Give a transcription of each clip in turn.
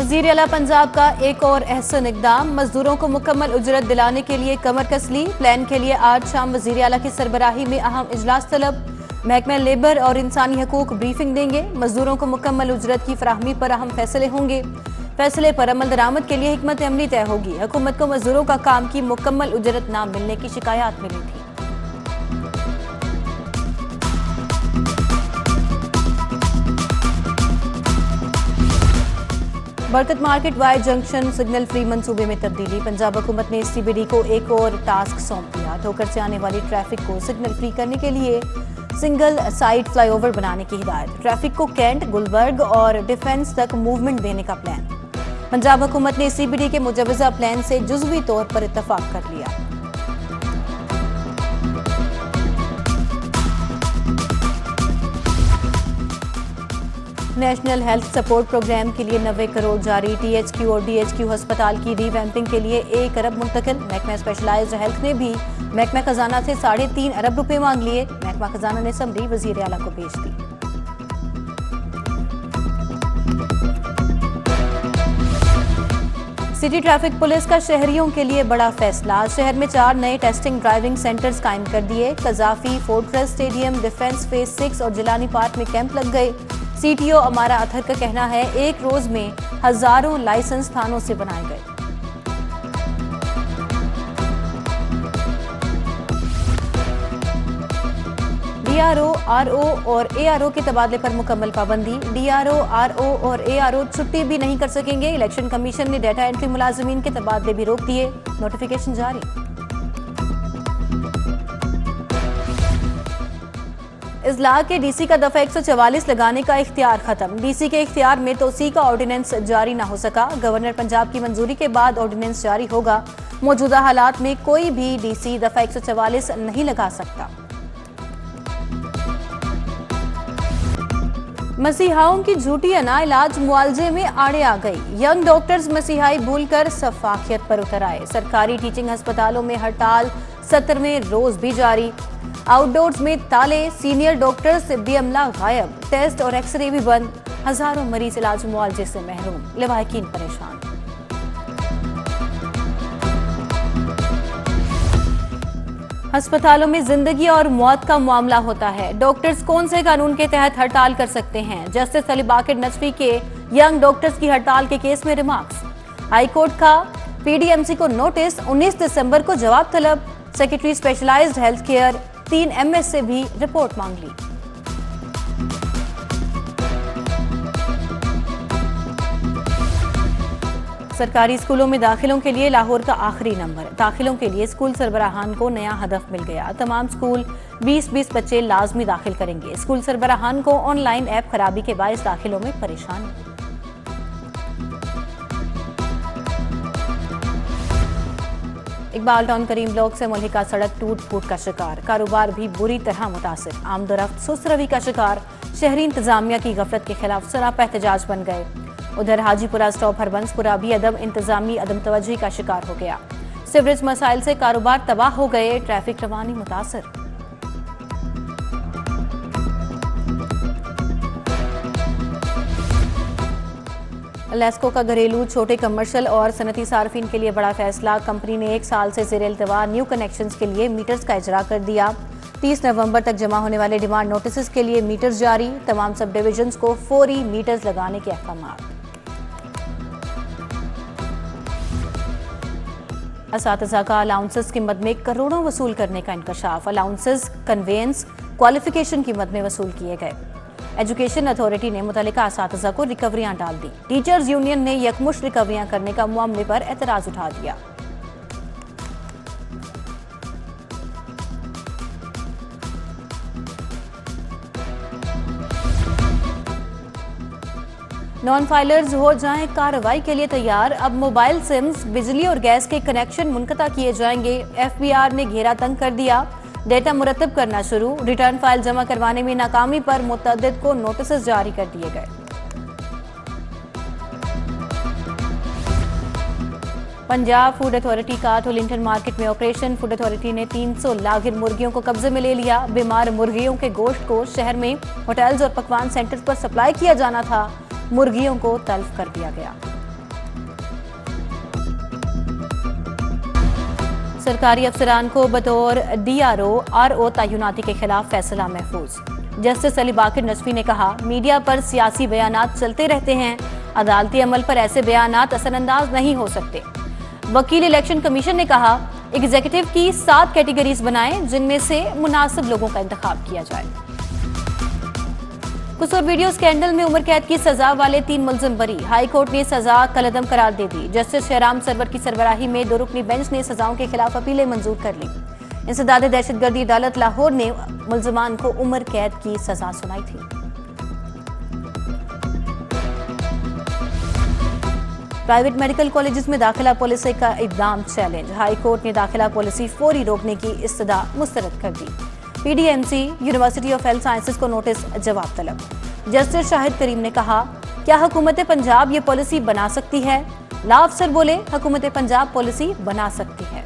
वज़ीर आला पंजाब का एक और अहसन इक़दाम, मजदूरों को मुकम्मल उजरत दिलाने के लिए कमर कस ली। प्लान के लिए आज शाम वज़ीर आला की सरबराही में अहम इजलास तलब। महकमा लेबर और इंसानी हकूक ब्रीफिंग देंगे। मजदूरों को मुकम्मल उजरत की फराहमी पर अहम फैसले होंगे। फैसले पर अमल दरामद के लिए हिकमत अमली तय होगी। हुकूमत को मजदूरों का काम की मुकम्मल उजरत न मिलने की शिकायत मिली थी। Barkat market Y junction signal free मंसूबे में तब्दीली। पंजाब हुकूमत ने CBD को एक और टास्क सौंप दिया। ठोकर से आने वाली ट्रैफिक को सिग्नल फ्री करने के लिए सिंगल साइड फ्लाईओवर बनाने की हिदायत। ट्रैफिक को कैंट, गुलबर्ग और डिफेंस तक मूवमेंट देने का प्लान। पंजाब हुकूमत ने CBD के मुजवजा प्लान से जुज़वी तौर पर इत्तफाक कर लिया। नेशनल हेल्थ सपोर्ट प्रोग्राम के लिए 90 करोड़ जारी। THQ और DHQ अस्पताल की रीवैम्पिंग के लिए 1 अरब मुंतकिल। महकमा स्पेशलाइज्ड हेल्थ ने भी महकमा खजाना से 3.5 अरब रुपए मांग लिए। महकमा खजाना ने समरी वजीर आला को भेज दी। सिटी ट्रैफिक पुलिस का शहरियों के लिए बड़ा फैसला। शहर में 4 नए टेस्टिंग ड्राइविंग सेंटर्स कायम कर दिए। Gaddafi, fortress stadium, defence phase 6 और जिलानी पार्क में कैंप लग गए। CTO अमारा अथर का कहना है एक रोज में हजारों लाइसेंस थानों से बनाए गए। DRO, RO और ARO के तबादले पर मुकम्मल पाबंदी। DRO, RO और ARO छुट्टी भी नहीं कर सकेंगे। इलेक्शन कमीशन ने डाटा एंट्री मुलाजिमीन के तबादले भी रोक दिए। नोटिफिकेशन जारी। इजलास के DC का दफा 144 लगाने का इख्तियार खत्म। DC के इख्तियार में तोसी का ऑर्डिनेंस जारी न हो सका। गवर्नर पंजाब की मंजूरी के बाद ऑर्डिनेंस जारी होगा। मौजूदा हालात में कोई भी DC दफा 144 नहीं लगा सकता। मसीहाओं की झूठी अना इलाज मुआवजे में आड़े आ गई। यंग डॉक्टर्स मसीहाई भूलकर सफाकियत पर उतर आए। सरकारी टीचिंग अस्पतालों में हड़ताल 17वें रोज भी जारी। आउटडोर्स में ताले, सीनियर डॉक्टर्स से भी अमला गायब। टेस्ट और एक्सरे भी बंद। हजारों मरीज इलाज मुआवजे से महरूम। लवाहिकीन परेशान। अस्पतालों में जिंदगी और मौत का मामला होता है। डॉक्टर्स कौन से कानून के तहत हड़ताल कर सकते हैं? जस्टिस अली बाकर नजफी के यंग डॉक्टर्स की हड़ताल के केस में रिमार्क्स। हाईकोर्ट का PDMC को नोटिस। 19 दिसंबर को जवाब तलब। Secretary specialized health care 3 MS से भी रिपोर्ट मांग ली। सरकारी स्कूलों में दाखिलों के लिए लाहौर का आखिरी नंबर। दाखिलों के लिए स्कूल सरबराहान को नया हदफ मिल गया। तमाम स्कूल 20-20 बच्चे लाजमी दाखिल करेंगे। स्कूल सरबराहान को ऑनलाइन ऐप खराबी के बायस दाखिलों में परेशानी। इकबाल टाउन करीम ब्लॉक से मुल्हिका सड़क टूट फूट का शिकार। कारोबार भी बुरी तरह मुतासिर। आमदोरफ्त सुस्त रवि का शिकार। शहरी इंतजामिया की गफलत के खिलाफ सरापा एहतजाज बन गए। उधर हाजीपुरा स्टॉप हरबंसपुरा भी इंतजामी अदम तवज्जुही का शिकार हो गया। सीवरेज मसाइल से कारोबार तबाह हो गए। ट्रैफिक रवानी मुतासिर। लेस्को का घरेलू, छोटे कमर्शियल और सनती सार्फिन के लिए बड़ा फैसला। कंपनी ने 1 साल से ज़ेर इल्तवा न्यू कनेक्शंस के लिए मीटर्स का इजरा कर दिया। 30 नवंबर तक जमा होने वाले डिमांड नोटिस के लिए मीटर्स जारी। तमाम सब डिविजन्स को फौरी मीटर्स लगाने के अहकाम। असातिज़ा का अलाउंसेस की मद में करोड़ों वसूल करने का इंकशाफ। अलाउंसेस कन्वेंस क्वालिफिकेशन की मद में वसूल किए गए। एजुकेशन अथॉरिटी ने मुतल्लिका असातिज़ा को रिकवरियां डाल दी। टीचर्स यूनियन ने यकमुश्त रिकवरियां करने का मामले पर एतराज उठा दिया। नॉन फाइलर्स हो जाएं कार्रवाई के लिए तैयार। अब मोबाइल सिम्स, बिजली और गैस के कनेक्शन मुनक़ता किए जाएंगे। FBR ने घेरा तंग कर दिया। डेटा मुरतब करना शुरू। रिटर्न फाइल जमा करवाने में नाकामी पर मुतअद्दिद को नोटिस जारी कर दिए गए। पंजाब फूड अथॉरिटी का टोलिंगटन मार्केट में ऑपरेशन। फूड अथॉरिटी ने 300 लागिर मुर्गियों को कब्जे में ले लिया। बीमार मुर्गियों के गोश्त को शहर में होटल्स और पकवान सेंटर्स पर सप्लाई किया जाना था। मुर्गियों को तल्फ कर दिया गया। सरकारी अफसरान को बतौर DRO RO तैनाती के खिलाफ फैसला महफूज। जस्टिस अली बाकिर नजफी ने कहा, मीडिया पर सियासी बयानात चलते रहते हैं, अदालती अमल पर ऐसे बयानात असरअंदाज नहीं हो सकते। वकील इलेक्शन कमीशन ने कहा, एग्जीक्यूटिव की 7 कैटेगरीज बनाएं जिनमें से मुनासिब लोगों का इंतखाब किया जाए। कसूर वीडियो स्कैंडल में उम्र कैद की सजा वाले 3 मुलजिम बरी। हाई कोर्ट ने सजा कलअदम करार दे दी। जस्टिस शहराम सरवर की सरबराही में 2 रुकनी बेंच ने सजाओं के खिलाफ अपीलें मंजूर कर ली। इंसदाद दहशतगर्दी अदालत लाहौर ने मुलजमान को उम्र कैद की सजा सुनाई थी। प्राइवेट मेडिकल कॉलेजेस में दाखिला पॉलिसी का इकदाम चैलेंज। हाई कोर्ट ने दाखिला पॉलिसी फौरी रोकने की इस्तदा मुस्तरद कर दी। PDMC university of health sciences को नोटिस जवाब तलब। जस्टिस शाहिद करीम ने कहा, क्या हुकूमत पंजाब ये पॉलिसी बना सकती है? ला अफसर बोले, हुकूमत पंजाब पॉलिसी बना सकती है।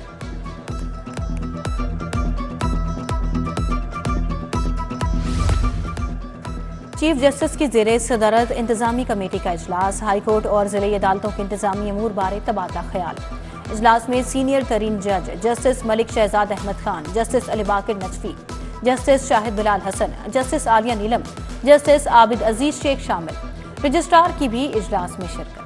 चीफ जस्टिस की ज़ेरे सदारत इंतजामी कमेटी का इजलास। हाई कोर्ट और जिले अदालतों के इंतजामी अमूर बारे तबादला ख्याल। इजलास में सीनियर तरीन जज जस्टिस मलिक शहजाद अहमद खान, जस्टिस अली बाकिर नजफी, जस्टिस शाहिद बिलाल हसन, जस्टिस आलिया नीलम, जस्टिस आबिद अजीज शेख शामिल। रजिस्ट्रार की भी इजलास में शिरकत।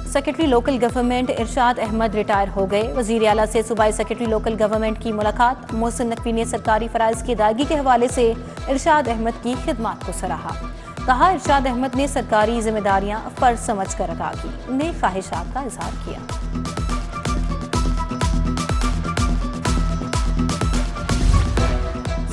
सेक्रेटरी लोकल गवर्नमेंट इरशाद अहमद रिटायर हो गए। वजीर आला से सूबाई सेक्रेटरी लोकल गवर्नमेंट की मुलाकात। मोहसिन नकवी ने सरकारी फराइज की अदायगी के हवाले से इरशाद अहमद की खिदमत को सराहा। कहा, इरशाद अहमद ने सरकारी जिम्मेदारियां फर्ज समझ कर अदा की। नेक ख्वाहिशात का इजहार किया।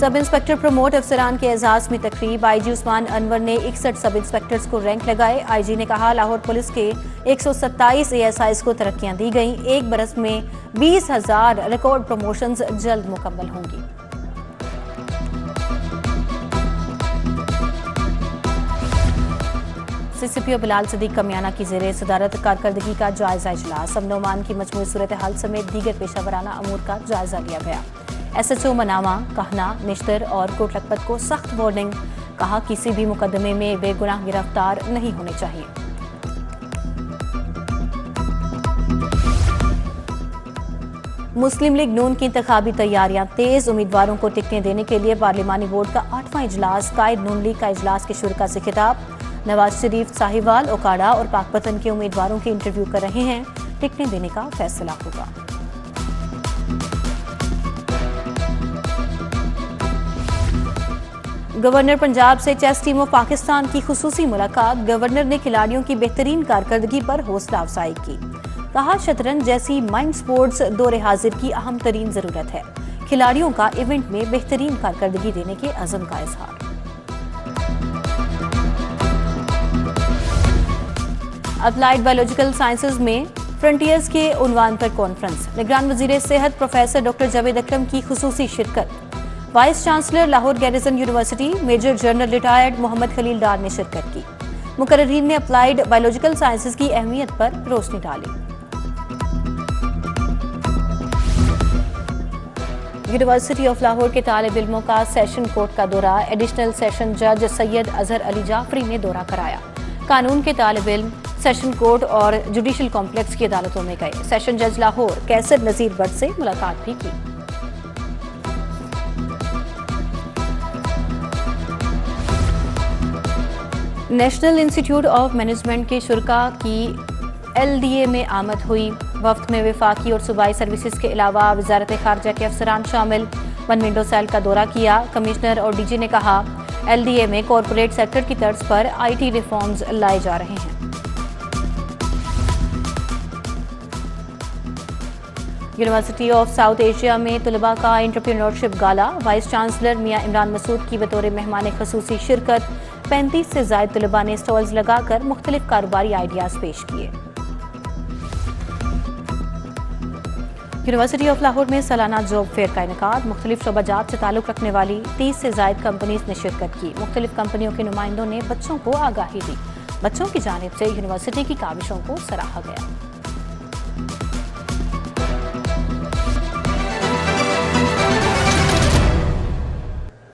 सब इंस्पेक्टर प्रमोट अफसरान के एजाज में तकरीब। IG उस्मान अनवर ने 61 सब इंस्पेक्टर्स को रैंक लगाए। IG ने कहा, लाहौर पुलिस के 127 ASIs को तरक्कियां दी गई। 1 बरस में 20,000 रिकॉर्ड प्रमोशंस जल्द मुकम्मल होंगी। CCPO बिलाल सदीक कमियाना की ज़ेरे सदारत कारकर्दगी का जायजा इजलास। अमन ओमान की मजमूई सूरत हाल समेत दीगर पेशावराना अमूर का जायजा लिया गया। SHO मनावा, कहना, निश्तर और कोट लखपत को सख्त वार्निंग। कहा, किसी भी मुकदमे में बेगुनाह गिरफ्तार नहीं होने चाहिए। मुस्लिम लीग नून की इंतखाबी तैयारियां तेज। उम्मीदवारों को टिकटें देने के लिए पार्लिमानी बोर्ड का 8वां इजलास। कायद नून लीग का इजलास के शुरा से खिताब। नवाज शरीफ, साहिवाल, ओकाड़ा और पाकपतन के उम्मीदवारों के इंटरव्यू कर रहे हैं। टिकटें देने का फैसला होगा। गवर्नर पंजाब से चेस टीम ऑफ पाकिस्तान की खुसूसी मुलाकात। गवर्नर ने खिलाड़ियों की बेहतरीन कारकर्दगी पर हौसला अफजाई की। कहा, शतरंज जैसी माइंड स्पोर्ट्स दौरे हाजिर की अहम तरीन जरूरत है। खिलाड़ियों का इवेंट में बेहतरीन कारकर्दगी देने के अज़म का इजहार। अप्लाइड बायोलॉजिकल साइंसेज में फ्रंटियर्स के उन्वान पर कॉन्फ्रेंस। निगरान वजीर सेहत प्रोफेसर डॉक्टर जावेद अकरम की खुसूसी शिरकत। Vice chancellor Lahore garrison university major general retired Mohammad Khalil Dar ने शिरकत की। मुकर्रीन ने अप्लाइड बायोलॉजिकल साइंसेज की अहमियत पर रोशनी डाली। यूनिवर्सिटी ऑफ लाहौर के तालिब इल्मों का सेशन कोर्ट का दौरा। एडिशनल सेशन जज सैयद अजहर अली जाफरी ने दौरा कराया। कानून के तालिब इल्म सेशन कोर्ट और जुडिशल कॉम्प्लेक्स की अदालतों में गए। सेशन जज लाहौर कैसर नजीर भट्ट से मुलाकात भी की। नेशनल इंस्टीट्यूट ऑफ मैनेजमेंट के शुरा की LDA में आमद हुई। वफ्त में वफाकी और सूबाई सर्विसेज के अलावा वजारत खारजा के अफसरान शामिल। 1 विंडो सेल का दौरा किया। कमिश्नर और DG ने कहा, LDA में कॉरपोरेट सेक्टर की तर्ज पर IT रिफॉर्म्स लाए जा रहे हैं। यूनिवर्सिटी ऑफ साउथ एशिया में तलबा का एंटरप्रेन्योरशिप गाला। वाइस चांसलर मियां इमरान मसूद की बतौर मेहमान खसूसी शिरकत। 35 से ज्यादा तलबा ने स्टॉल्स लगाकर मुख्तलिफ कारोबारी आइडियाज पेश किए। यूनिवर्सिटी ऑफ लाहौर में सालाना जॉब फेयर का इनेकाद। मुख्तलिफ शोबाजात से ताल्लुक रखने वाली 30 से ज्यादा कंपनीज ने शिरकत की। मुख्तलिफ कंपनियों के नुमाइंदों ने बच्चों को आगाही दी। बच्चों की जानिब से यूनिवर्सिटी की काविशों को सराहा गया।